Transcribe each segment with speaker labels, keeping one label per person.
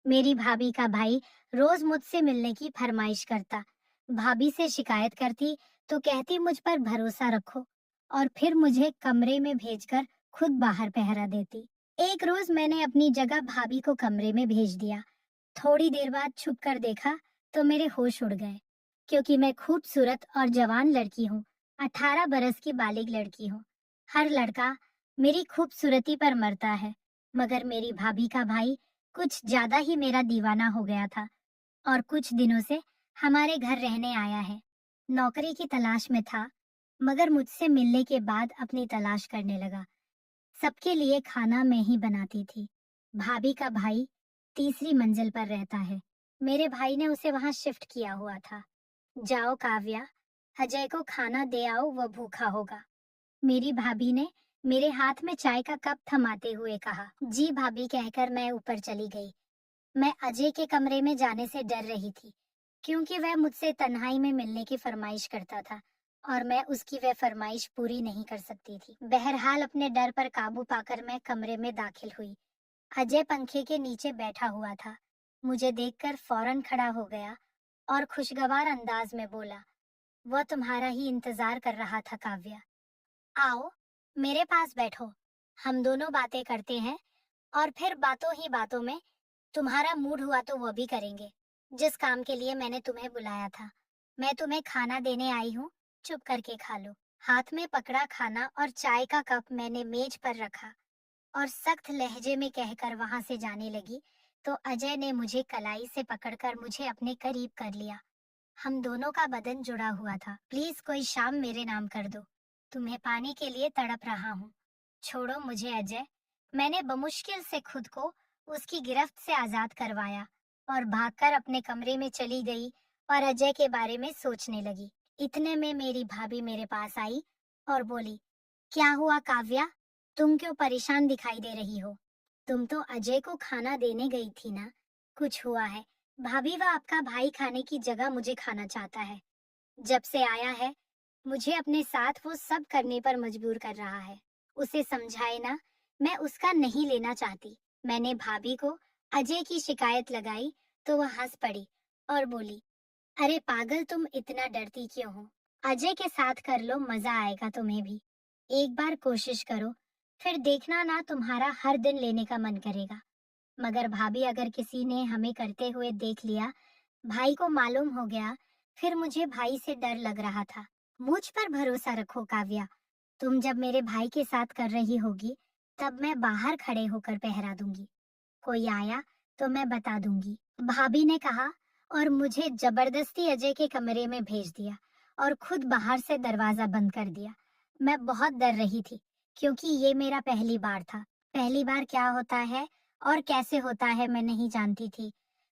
Speaker 1: मेरी भाभी का भाई रोज मुझसे मिलने की फरमाइश करता। भाभी से शिकायत करती तो कहती मुझ पर भरोसा रखो, और फिर मुझे कमरे में भेजकर खुद बाहर पहरा देती। एक रोज मैंने अपनी जगह भाभी को कमरे में भेज दिया। थोड़ी देर बाद छुप कर देखा तो मेरे होश उड़ गए, क्योंकि मैं खूबसूरत और जवान लड़की हूँ। 18 बरस की बालिग लड़की हूँ। हर लड़का मेरी खूबसूरती पर मरता है, मगर मेरी भाभी का भाई कुछ ज्यादा ही मेरा दीवाना हो गया था, और कुछ दिनों से हमारे घर रहने आया है। नौकरी की तलाश में था, मगर मुझसे मिलने के बाद अपनी तलाश करने लगा। सबके लिए खाना मैं ही बनाती थी। भाभी का भाई तीसरी मंजिल पर रहता है। मेरे भाई ने उसे वहां शिफ्ट किया हुआ था। जाओ काव्या, अजय को खाना दे आओ, वो भूखा होगा। मेरी भाभी ने मेरे हाथ में चाय का कप थमाते हुए कहा। जी भाभी कहकर मैं ऊपर चली गई। मैं अजय के कमरे में जाने से डर रही थी, क्योंकि वह मुझसे तन्हाई में मिलने की फरमाइश करता था, और मैं उसकी वह फरमाइश पूरी नहीं कर सकती थी। बहरहाल अपने डर पर काबू पाकर मैं कमरे में दाखिल हुई। अजय पंखे के नीचे बैठा हुआ था। मुझे देखकर फौरन खड़ा हो गया और खुशगवार अंदाज में बोला, वह तुम्हारा ही इंतजार कर रहा था काव्या। आओ, मेरे पास बैठो। हम दोनों बातें करते हैं, और फिर बातों ही बातों में तुम्हारा मूड हुआ तो वो भी करेंगे, जिस काम के लिए मैंने तुम्हें बुलाया था। मैं तुम्हें खाना देने आई हूँ, चुप करके खा लो। हाथ में पकड़ा खाना और चाय का कप मैंने मेज पर रखा और सख्त लहजे में कहकर वहां से जाने लगी, तो अजय ने मुझे कलाई से पकड़कर मुझे अपने करीब कर लिया। हम दोनों का बदन जुड़ा हुआ था। प्लीज कोई शाम मेरे नाम कर दो, तुम्हें पाने के लिए तड़प रहा हूँ। छोड़ो मुझे अजय। मैंने बमुश्किल से खुद को उसकी गिरफ्त से आजाद करवाया और भागकर अपने कमरे में चली गई और अजय के बारे में सोचने लगी। इतने में मेरी भाभी मेरे पास आई और बोली, क्या हुआ काव्या, तुम क्यों परेशान दिखाई दे रही हो? तुम तो अजय को खाना देने गई थी ना? कुछ हुआ है? भाभी, वह आपका भाई खाने की जगह मुझे खाना चाहता है। जब से आया है, मुझे अपने साथ वो सब करने पर मजबूर कर रहा है। उसे समझाए ना, मैं उसका नहीं लेना चाहती। मैंने भाभी को अजय की शिकायत लगाई तो वह हंस पड़ी और बोली, अरे पागल, तुम इतना डरती क्यों हो? अजय के साथ कर लो, मजा आएगा तुम्हें भी। एक बार कोशिश करो, फिर देखना ना, तुम्हारा हर दिन लेने का मन करेगा। मगर भाभी, अगर किसी ने हमें करते हुए देख लिया, भाई को मालूम हो गया, फिर मुझे भाई से डर लग रहा था। मुझ पर भरोसा रखो काव्या, तुम जब मेरे भाई के साथ कर रही होगी, तब मैं बाहर खड़े होकर पहरा दूंगी। कोई आया तो मैं बता दूंगी। भाभी ने कहा, और मुझे जबरदस्ती अजय के कमरे में भेज दिया और खुद बाहर से दरवाजा बंद कर दिया। मैं बहुत डर रही थी, क्योंकि ये मेरा पहली बार था। पहली बार क्या होता है और कैसे होता है मैं नहीं जानती थी।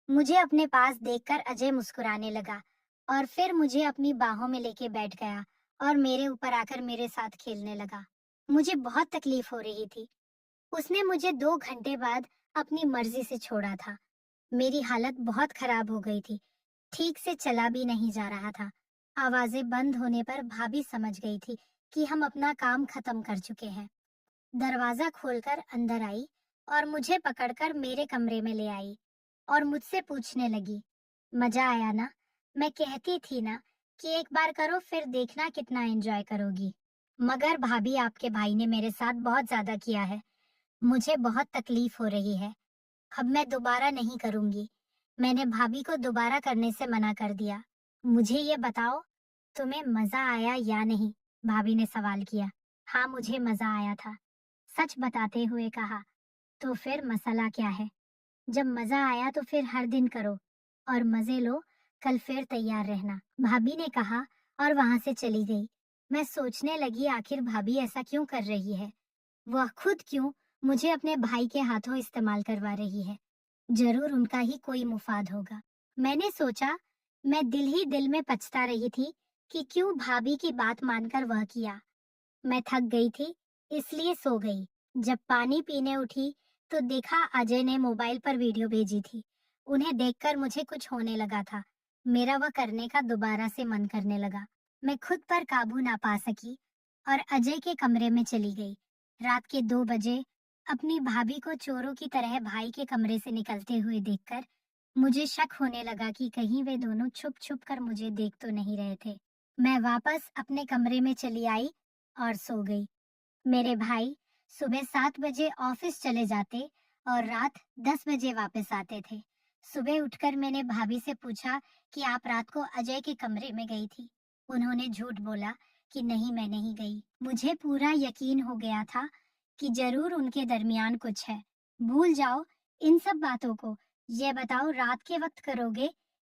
Speaker 1: मुझे अपने पास देखकर अजय मुस्कुराने लगा और फिर मुझे अपनी बाहों में लेके बैठ गया और मेरे ऊपर आकर मेरे साथ खेलने लगा। मुझे बहुत तकलीफ हो रही थी। उसने मुझे 2 घंटे बाद अपनी मर्जी से छोड़ा था। मेरी हालत बहुत खराब हो गई थी, ठीक से चला भी नहीं जा रहा था। आवाजें बंद होने पर भाभी समझ गई थी कि हम अपना काम खत्म कर चुके हैं। दरवाजा खोलकर अंदर आई और मुझे पकड़कर मेरे कमरे में ले आई और मुझसे पूछने लगी, मजा आया ना? मैं कहती थी ना कि एक बार करो, फिर देखना कितना एंजॉय करोगी। मगर भाभी, आपके भाई ने मेरे साथ बहुत ज्यादा किया है। मुझे बहुत तकलीफ हो रही है। अब मैं दोबारा नहीं करूंगी। मैंने भाभी को दोबारा करने से मना कर दिया। मुझे ये बताओ, तुम्हें मजा आया या नहीं? भाभी ने सवाल किया। हाँ, मुझे मजा आया था, सच बताते हुए कहा। तो फिर मसला क्या है? जब मजा आया तो फिर हर दिन करो और मजे लो। कल फिर तैयार रहना, भाभी ने कहा और वहां से चली गई। मैं सोचने लगी, आखिर भाभी ऐसा क्यों कर रही है? वह खुद क्यों मुझे अपने भाई के हाथों इस्तेमाल करवा रही है? जरूर उनका ही कोई मुफाद होगा। मैंने सोचा, मैं दिल ही दिल में पछता रही थी कि क्यों भाभी की बात मानकर वह किया। मैं थक गई थी, इसलिए सो गई। जब पानी पीने उठी तो देखा अजय ने मोबाइल पर वीडियो भेजी थी। उन्हें देखकर मुझे कुछ होने लगा था। मेरा वह करने का दोबारा से मन करने लगा। मैं खुद पर काबू ना पा सकी और अजय के कमरे में चली गई। रात के 2 बजे अपनी भाभी को चोरों की तरह भाई के कमरे से निकलते हुए देखकर मुझे शक होने लगा कि कहीं वे दोनों छुप छुप कर मुझे देख तो नहीं रहे थे। मैं वापस अपने कमरे में चली आई और सो गई। मेरे भाई सुबह 7 बजे ऑफिस चले जाते और रात 10 बजे वापस आते थे। सुबह उठकर मैंने भाभी से पूछा कि आप रात को अजय के कमरे में गई थी। उन्होंने झूठ बोला कि नहीं, मैं नहीं गई। मुझे पूरा यकीन हो गया था कि जरूर उनके दरमियान कुछ है। भूल जाओ इन सब बातों को। ये बताओ, रात के वक्त करोगे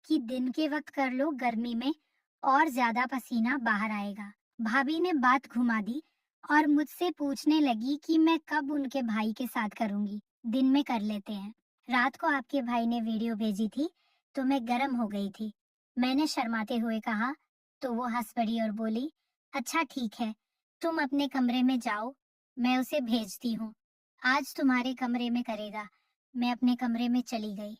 Speaker 1: कि दिन के वक्त कर लो? गर्मी में और ज्यादा पसीना बाहर आएगा। भाभी ने बात घुमा दी और मुझसे पूछने लगी कि मैं कब उनके भाई के साथ करूंगी। दिन में कर लेते हैं। रात को आपके भाई ने वीडियो भेजी थी तो मैं गर्म हो गई थी। मैंने शर्माते हुए कहा तो वो हंस पड़ी और बोली, अच्छा ठीक है, तुम अपने कमरे में जाओ, मैं उसे भेजती हूँ। आज तुम्हारे कमरे में करेगा। मैं अपने कमरे में चली गई।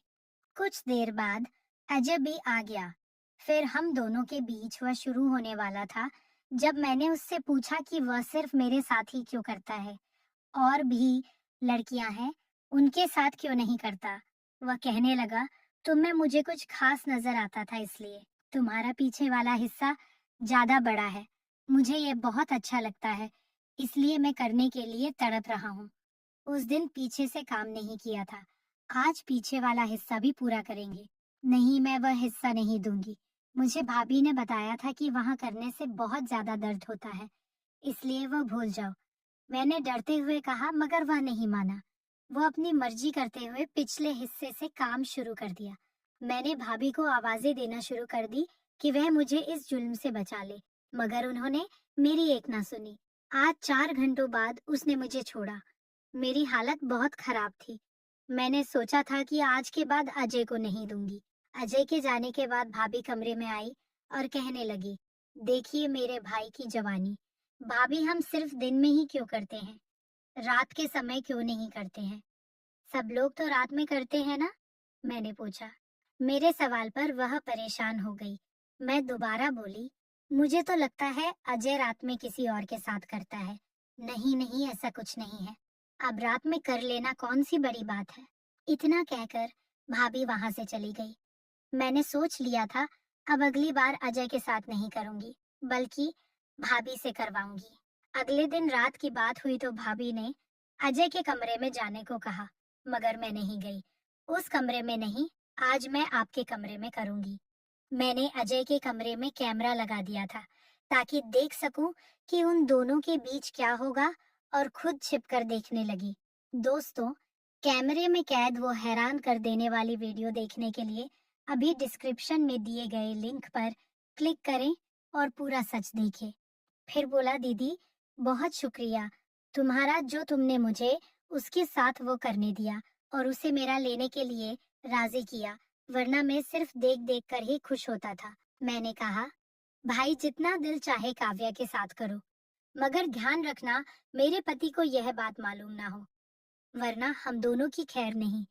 Speaker 1: कुछ देर बाद अजय भी आ गया। फिर हम दोनों के बीच वह शुरू होने वाला था जब मैंने उससे पूछा कि वह सिर्फ मेरे साथ ही क्यों करता है, और भी लड़कियां हैं, उनके साथ क्यों नहीं करता। वह कहने लगा, तुम में मुझे कुछ खास नजर आता था, इसलिए तुम्हारा पीछे वाला हिस्सा ज्यादा बड़ा है। मुझे ये बहुत अच्छा लगता है, इसलिए मैं करने के लिए तड़प रहा हूँ। उस दिन पीछे से काम नहीं किया था, आज पीछे वाला हिस्सा भी पूरा करेंगे। नहीं, मैं वह हिस्सा नहीं दूंगी। मुझे भाभी ने बताया था कि वहां करने से बहुत ज्यादा दर्द होता है, इसलिए वह भूल जाओ। मैंने डरते हुए कहा, मगर वह नहीं माना। वो अपनी मर्जी करते हुए पिछले हिस्से से काम शुरू कर दिया। मैंने भाभी को आवाजें देना शुरू कर दी कि वह मुझे इस जुल्म से बचा ले, मगर उन्होंने मेरी एक ना सुनी। आज 4 घंटों बाद उसने मुझे छोड़ा। मेरी हालत बहुत खराब थी। मैंने सोचा था कि आज के बाद अजय को नहीं दूंगी। अजय के जाने के बाद भाभी कमरे में आई और कहने लगी, देखिए मेरे भाई की जवानी। भाभी, हम सिर्फ दिन में ही क्यों करते हैं, रात के समय क्यों नहीं करते हैं? सब लोग तो रात में करते हैं ना? मैंने पूछा। मेरे सवाल पर वह परेशान हो गई। मैं दोबारा बोली, मुझे तो लगता है अजय रात में किसी और के साथ करता है। नहीं नहीं, ऐसा कुछ नहीं है। अब रात में कर लेना कौन सी बड़ी बात है। इतना कहकर भाभी वहां से चली गई। मैंने सोच लिया था अब अगली बार अजय के साथ नहीं करूंगी, बल्कि भाभी से करवाऊंगी। अगले दिन रात की बात हुई तो भाभी ने अजय के कमरे में जाने को कहा, मगर मैं नहीं गई। उस कमरे में नहीं, आज मैं आपके कमरे में करूंगी। मैंने अजय के कमरे में कैमरा लगा दिया था ताकि देख सकूं कि उन दोनों के बीच क्या होगा, और खुद छिपकर देखने लगी। दोस्तों, कैमरे में कैद वो हैरान कर देने वाली वीडियो देखने के लिए अभी डिस्क्रिप्शन में दिए गए लिंक पर क्लिक करें और पूरा सच देखें। फिर बोला, दीदी बहुत शुक्रिया, तुम्हारा जो तुमने मुझे उसके साथ वो करने दिया और उसे मेरा लेने के लिए राजी किया, वरना मैं सिर्फ देख देख कर ही खुश होता था। मैंने कहा, भाई जितना दिल चाहे काव्या के साथ करो, मगर ध्यान रखना मेरे पति को यह बात मालूम ना हो, वरना हम दोनों की खैर नहीं।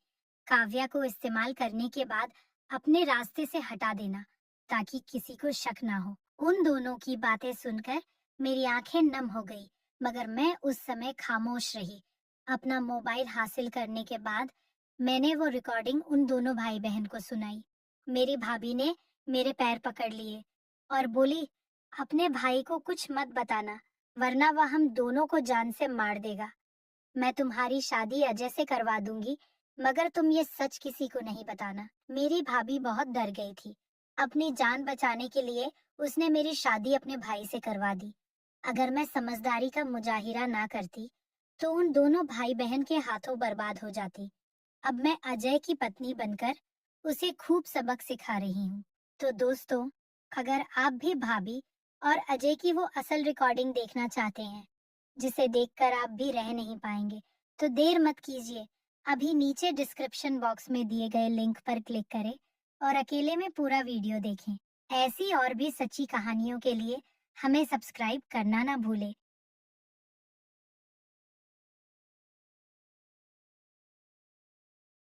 Speaker 1: काव्या को इस्तेमाल करने के बाद अपने रास्ते से हटा देना ताकि किसी को शक ना हो। उन दोनों की बातें सुनकर मेरी आंखें नम हो गई, मगर मैं उस समय खामोश रही। अपना मोबाइल हासिल करने के बाद मैंने वो रिकॉर्डिंग उन दोनों भाई बहन को सुनाई। मेरी भाभी ने मेरे पैर पकड़ लिए और बोली, अपने भाई को कुछ मत बताना, वरना वह हम दोनों को जान से मार देगा। मैं तुम्हारी शादी अजय से करवा दूंगी, मगर तुम ये सच किसी को नहीं बताना। मेरी भाभी बहुत डर गई थी। अपनी जान बचाने के लिए उसने मेरी शादी अपने भाई से करवा दी। अगर मैं समझदारी का मुजाहिरा ना करती तो उन दोनों भाई बहन के हाथों बर्बाद हो जाती। अब मैं अजय की पत्नी बनकर उसे खूब सबक सिखा रही हूँ। तो दोस्तों, अगर आप भी भाभी और अजय की वो असल रिकॉर्डिंग देखना चाहते हैं, जिसे देखकर आप भी रह नहीं पाएंगे, तो देर मत कीजिए। अभी नीचे डिस्क्रिप्शन बॉक्स में दिए गए लिंक पर क्लिक करें और अकेले में पूरा वीडियो देखें। ऐसी और भी सच्ची कहानियों के लिए हमें सब्सक्राइब करना ना भूलें।